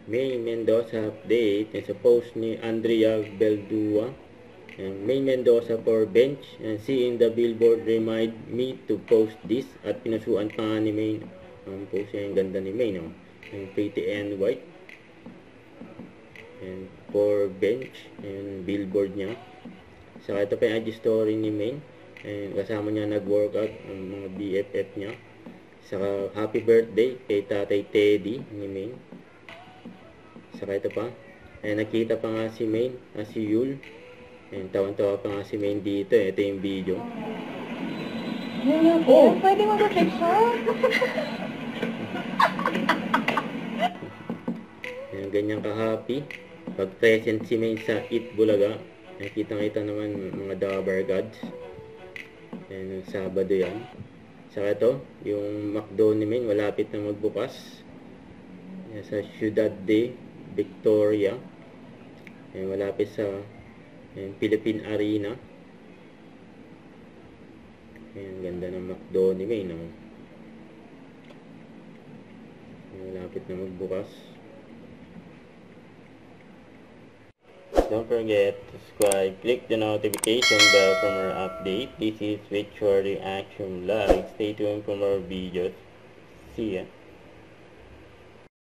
May Mendoza update sa post ni Andrea Beldua. May Mendoza for bench. Seeing the billboard remind me to post this. At pinasuan pa nga ni May. Ang post niya, yung ganda ni May, no? Yung pretty and white. And for bench. Yung billboard niya. Saka ito pa yung IG story ni May. And kasama niya nag-workout ang mga BFF niya. Saka happy birthday kay Tatay Teddy ni May. Saka ito pa. And nakita pa nga si May, si Yul. And tawan-tawa pa nga si May dito. Ito yung video. Oh, pwede mag-picture? Ayan, ganyan ka-happy. Pag present si May sa Eat Bulaga. Nakita-kita naman mga Dabar Gods. Ayan, yung Sabado yan. Saka ito, yung McDo ni Main, malapit na magbukas. Ayan, sa Ciudad de Victoria. Ayan, malapit sa Philippine Arena. Ayan, ganda ng McDo ni Main. No? Ayan, malapit na magbukas. Don't forget to subscribe, click the notification bell for more updates. This is Victor Reaction Vlog. Stay tuned for more videos. See ya.